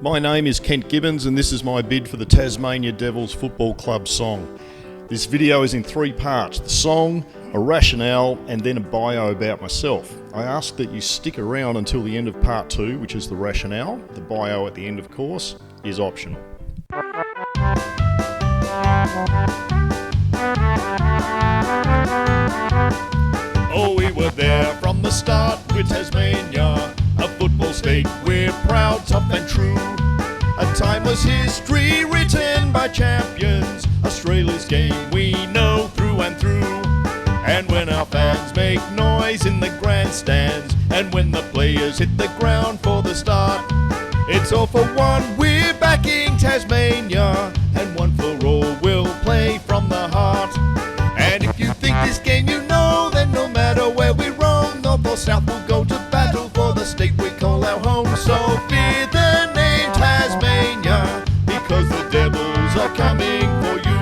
My name is Kent Gibbons and this is my bid for the Tasmania Devils Football Club song. This video is in 3 parts: the song, a rationale, and then a bio about myself. I ask that you stick around until the end of part 2, which is the rationale. The bio at the end, of course, is optional. Oh, we were there from the start with Tasmania, a football state, we're proud, tough and true. A timeless history written by champions, Australia's game we know through and through. And when our fans make noise in the grandstands, and when the players hit the ground for the start, it's all for one, we're backing Tasmania, and one for all, we'll play from the heart. And if you think this game you know, then no matter where we roam, north or south, we'll go to battle for the state we call our home. So fear the name Tasmania, because the Devils are coming for you.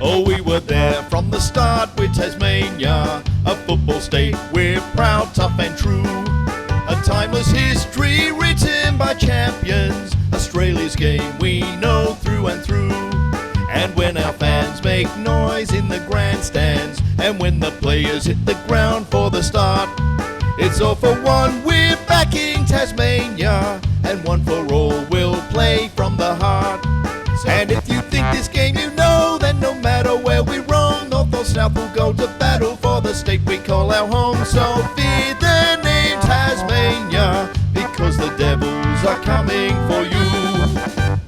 Oh, we were there from the start with Tasmania, a football state, we're proud, tough and true. A timeless history written by champions, Australia's game we know through and through. And when our fans make noise in the grandstands, and when the players hit the ground for the start, it's all for one, we're backing Tasmania, and one for all, we'll play from the heart. And if you think this game you know, then no matter where we roam, north or south, we'll go to battle for the state we call our home. So fear the name Tasmania, because the Devils are coming for you.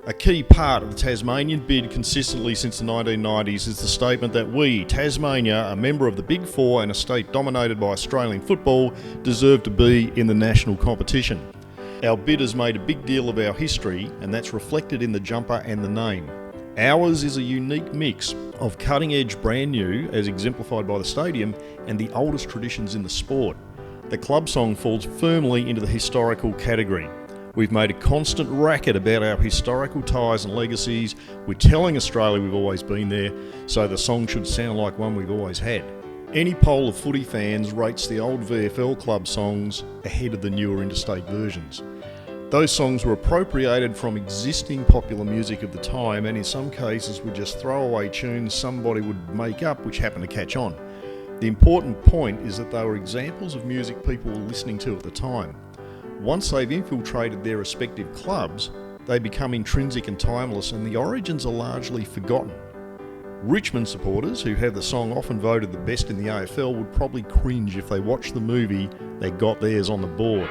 A key part of the Tasmanian bid consistently since the 1990s is the statement that we, Tasmania, a member of the Big Four and a state dominated by Australian football, deserve to be in the national competition. Our bid has made a big deal of our history, and that's reflected in the jumper and the name. Ours is a unique mix of cutting-edge brand new, as exemplified by the stadium, and the oldest traditions in the sport. The club song falls firmly into the historical category. We've made a constant racket about our historical ties and legacies. We're telling Australia we've always been there, so the song should sound like one we've always had. Any poll of footy fans rates the old VFL club songs ahead of the newer interstate versions. Those songs were appropriated from existing popular music of the time, and in some cases were just throwaway tunes somebody would make up which happened to catch on. The important point is that they were examples of music people were listening to at the time. Once they've infiltrated their respective clubs, they become intrinsic and timeless, and the origins are largely forgotten. Richmond supporters, who have the song often voted the best in the AFL, would probably cringe if they watched the movie They Got Theirs on the Board.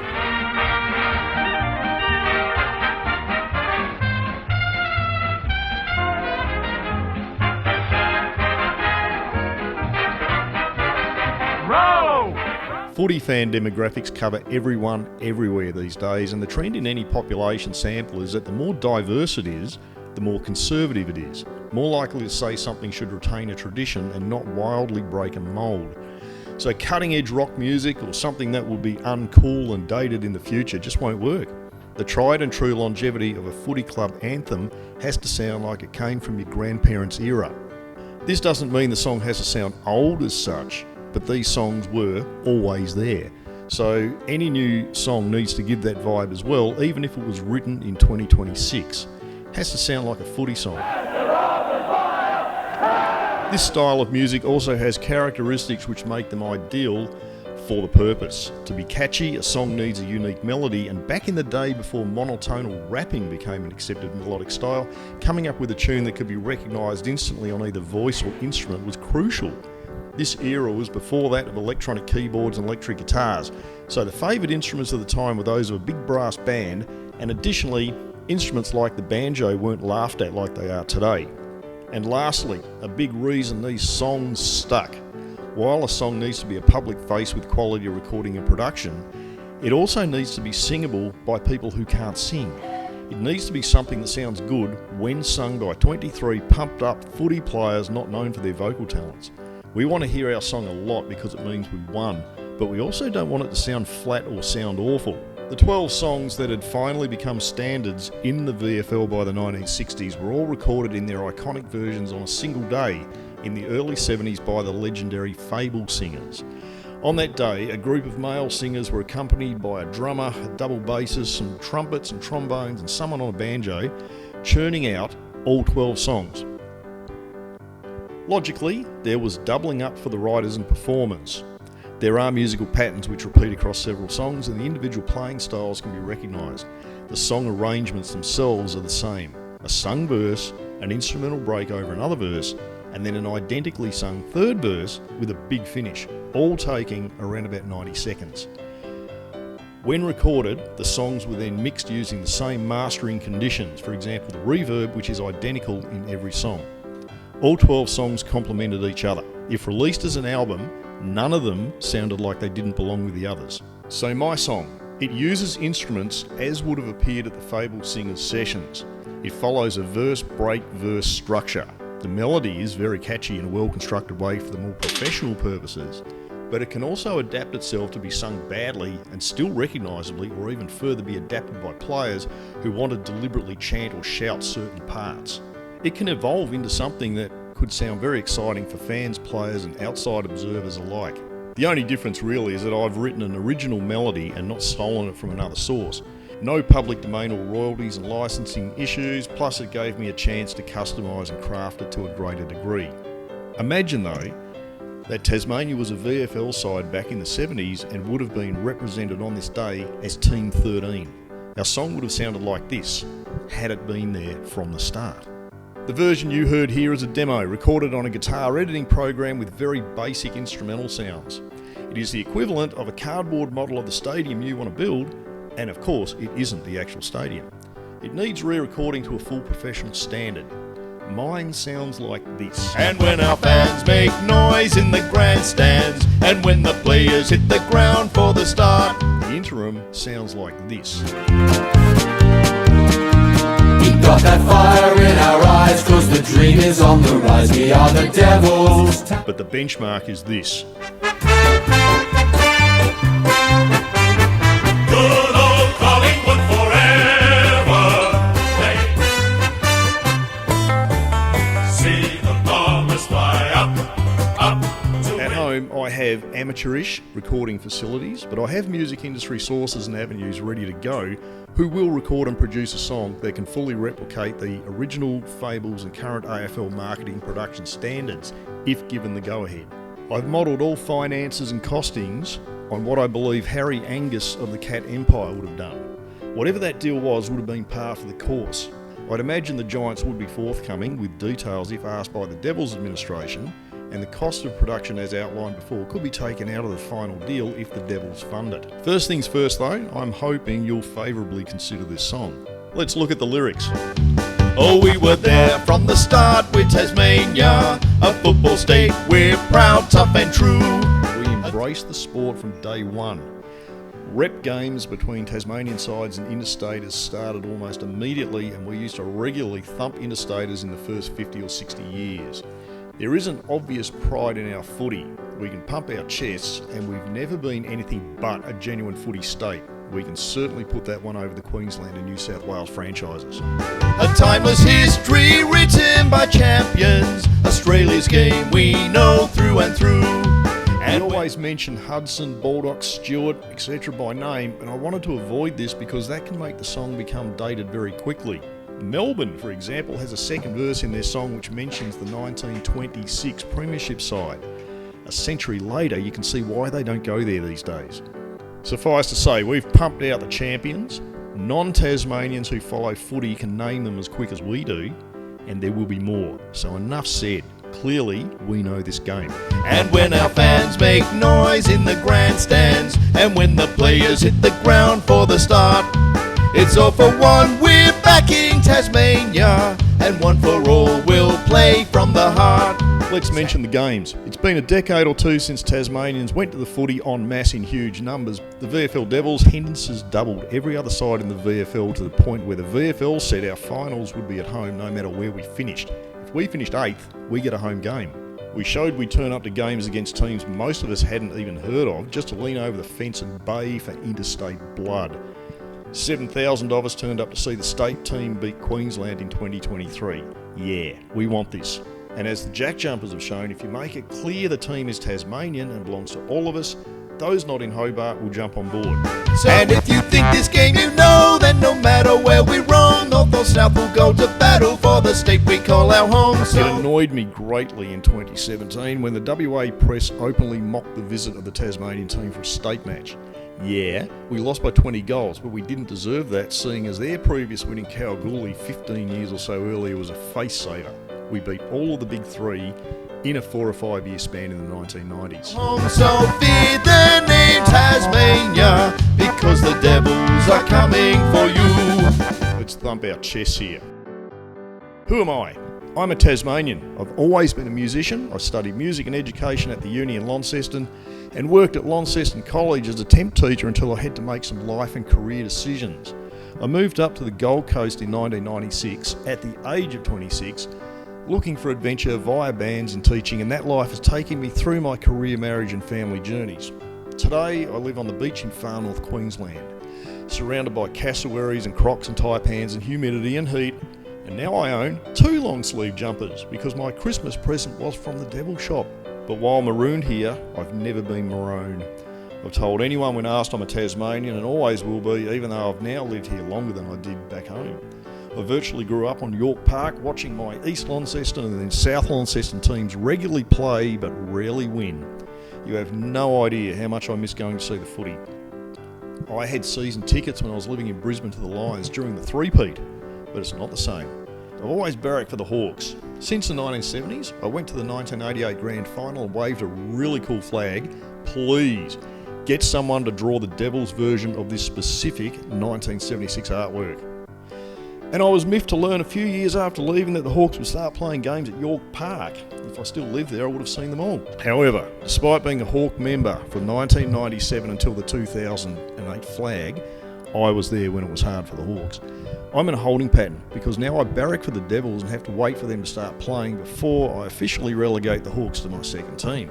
Footy fan demographics cover everyone, everywhere these days, and the trend in any population sample is that the more diverse it is, the more conservative it is, more likely to say something should retain a tradition and not wildly break a mould. So cutting-edge rock music or something that will be uncool and dated in the future just won't work. The tried and true longevity of a footy club anthem has to sound like it came from your grandparents' era. This doesn't mean the song has to sound old as such, but these songs were always there. So any new song needs to give that vibe as well, even if it was written in 2026. It has to sound like a footy song. This style of music also has characteristics which make them ideal for the purpose. To be catchy, a song needs a unique melody, and back in the day before monotonal rapping became an accepted melodic style, coming up with a tune that could be recognised instantly on either voice or instrument was crucial. This era was before that of electronic keyboards and electric guitars, so the favoured instruments of the time were those of a big brass band, and additionally, instruments like the banjo weren't laughed at like they are today. And lastly, a big reason these songs stuck. While a song needs to be a public face with quality recording and production, it also needs to be singable by people who can't sing. It needs to be something that sounds good when sung by 23 pumped up footy players not known for their vocal talents. We want to hear our song a lot because it means we won, but we also don't want it to sound flat or sound awful. The 12 songs that had finally become standards in the VFL by the 1960s were all recorded in their iconic versions on a single day in the early 70s by the legendary Fable Singers. On that day, a group of male singers were accompanied by a drummer, a double bassist, some trumpets and trombones and someone on a banjo, churning out all 12 songs. Logically, there was doubling up for the writers and performers. There are musical patterns which repeat across several songs, and the individual playing styles can be recognised. The song arrangements themselves are the same. A sung verse, an instrumental break over another verse, and then an identically sung third verse with a big finish, all taking around about 90 seconds. When recorded, the songs were then mixed using the same mastering conditions, for example the reverb, which is identical in every song. All 12 songs complemented each other. If released as an album, none of them sounded like they didn't belong with the others. So my song, it uses instruments as would have appeared at the Fable Singers sessions. It follows a verse-break-verse structure. The melody is very catchy in a well-constructed way for the more professional purposes, but it can also adapt itself to be sung badly and still recognisably, or even further be adapted by players who want to deliberately chant or shout certain parts. It can evolve into something that could sound very exciting for fans, players and outside observers alike. The only difference really is that I've written an original melody and not stolen it from another source. No public domain or royalties and licensing issues, plus it gave me a chance to customise and craft it to a greater degree. Imagine though, that Tasmania was a VFL side back in the 70s and would have been represented on this day as Team 13. Our song would have sounded like this, had it been there from the start. The version you heard here is a demo recorded on a guitar editing program with very basic instrumental sounds. It is the equivalent of a cardboard model of the stadium you want to build, and of course it isn't the actual stadium. It needs re-recording to a full professional standard. Mine sounds like this. And when our fans make noise in the grandstands, and when the players hit the ground for the start, The interim sounds like this. We've got that fire in our eyes, 'cause the dream is on the rise. We are the devils. But the benchmark is this. good old Collingwood forever. Hey. See the bombers fly up to At win. home, I have amateurish recording facilities, but I have music industry sources and avenues ready to go who will record and produce a song that can fully replicate the original Fables and current AFL marketing production standards if given the go-ahead. I've modelled all finances and costings on what I believe Harry Angus of the Cat Empire would have done. Whatever that deal was would have been par for the course. I'd imagine the Giants would be forthcoming with details if asked by the Devils administration, and the cost of production as outlined before could be taken out of the final deal if the Devils fund it. First things first though, I'm hoping you'll favourably consider this song. Let's look at the lyrics. Oh, we were there from the start with Tasmania, a football state, we're proud, tough and true. We embraced the sport from day one. Rep games between Tasmanian sides and interstaters started almost immediately, and we used to regularly thump interstaters in the first 50 or 60 years. There is an obvious pride in our footy. We can pump our chests, and we've never been anything but a genuine footy state. We can certainly put that one over the Queensland and New South Wales franchises. A timeless history written by champions, Australia's game we know through and through. We And always mention Hudson, Baldock, Stewart, etc. by name, and I wanted to avoid this because that can make the song become dated very quickly. Melbourne, for example, has a second verse in their song which mentions the 1926 Premiership side. A century later, you can see why they don't go there these days. Suffice to say, we've pumped out the champions. Non-Tasmanians who follow footy can name them as quick as we do, and there will be more. So enough said. Clearly, we know this game. And when our fans make noise in the grandstands, and when the players hit the ground for the start, it's all for one, we're backing Tasmania, and one for all, we'll play from the heart. Let's mention the games. It's been a decade or two since Tasmanians went to the footy en masse in huge numbers. The VFL Devils' attendance has doubled every other side in the VFL to the point where the VFL said our finals would be at home no matter where we finished. If we finished 8th, we get a home game. We showed we'd turn up to games against teams most of us hadn't even heard of, just to lean over the fence and bay for interstate blood. 7,000 of us turned up to see the state team beat Queensland in 2023. Yeah, we want this. And as the Jack Jumpers have shown, if you make it clear the team is Tasmanian and belongs to all of us, those not in Hobart will jump on board. And if you think this game you know, then no matter where we roam, North or South will go to battle for the state we call our home. It annoyed me greatly in 2017 when the WA press openly mocked the visit of the Tasmanian team for a state match. Yeah, we lost by 20 goals, but we didn't deserve that, seeing as their previous win in Kalgoorlie 15 years or so earlier was a face-saver. We beat all of the big three in a 4 or 5 year span in the 1990s. So fear the name Tasmania, because the Devils are coming for you. Let's thump our chests here. Who am I? I'm a Tasmanian. I've always been a musician. I studied music and education at the uni in Launceston and worked at Launceston College as a temp teacher until I had to make some life and career decisions. I moved up to the Gold Coast in 1996 at the age of 26, looking for adventure via bands and teaching, and that life has taken me through my career, marriage and family journeys. Today I live on the beach in far north Queensland, surrounded by cassowaries and crocs and taipans and humidity and heat, and now I own 2 long sleeve jumpers because my Christmas present was from the Devil shop. But while marooned here, I've never been maroon. I've told anyone when asked I'm a Tasmanian and always will be, even though I've now lived here longer than I did back home. I virtually grew up on York Park watching my East Launceston and then South Launceston teams regularly play but rarely win. You have no idea how much I miss going to see the footy. I had season tickets when I was living in Brisbane to the Lions during the three-peat, but it's not the same. I've always barracked for the Hawks. Since the 1970s, I went to the 1988 Grand Final and waved a really cool flag. Please, get someone to draw the Devils version of this specific 1976 artwork. And I was miffed to learn a few years after leaving that the Hawks would start playing games at York Park. If I still lived there, I would have seen them all. However, despite being a Hawk member from 1997 until the 2008 flag, I was there when it was hard for the Hawks. I'm in a holding pattern because now I barrack for the Devils and have to wait for them to start playing before I officially relegate the Hawks to my second team.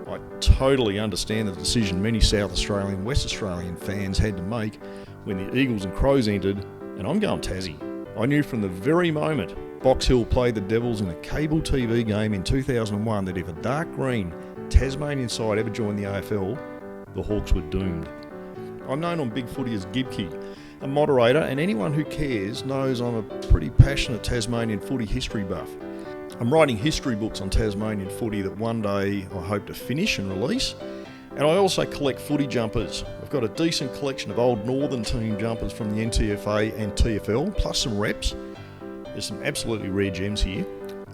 I totally understand the decision many South Australian and West Australian fans had to make when the Eagles and Crows entered, and I'm going Tassie. I knew from the very moment Box Hill played the Devils in a cable TV game in 2001 that if a dark green Tasmanian side ever joined the AFL, the Hawks were doomed. I'm known on Big Footy as Gibbke, a moderator, and anyone who cares knows I'm a pretty passionate Tasmanian footy history buff. I'm writing history books on Tasmanian footy that one day I hope to finish and release. And I also collect footy jumpers. I've got a decent collection of old Northern team jumpers from the NTFA and TFL, plus some reps. There's some absolutely rare gems here.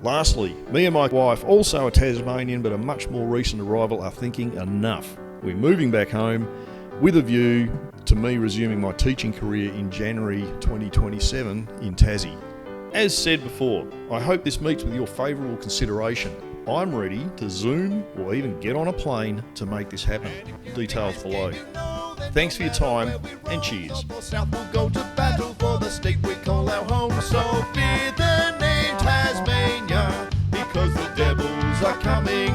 Lastly, me and my wife, also a Tasmanian but a much more recent arrival, are thinking enough. We're moving back home with a view to me resuming my teaching career in January 2027 in Tassie. As said before, I hope this meets with your favourable consideration. I'm ready to Zoom or even get on a plane to make this happen. Details below. Thanks for your time and cheers. South will go to battle for the state we call our home. So fear the name Tasmania, because the Devils are coming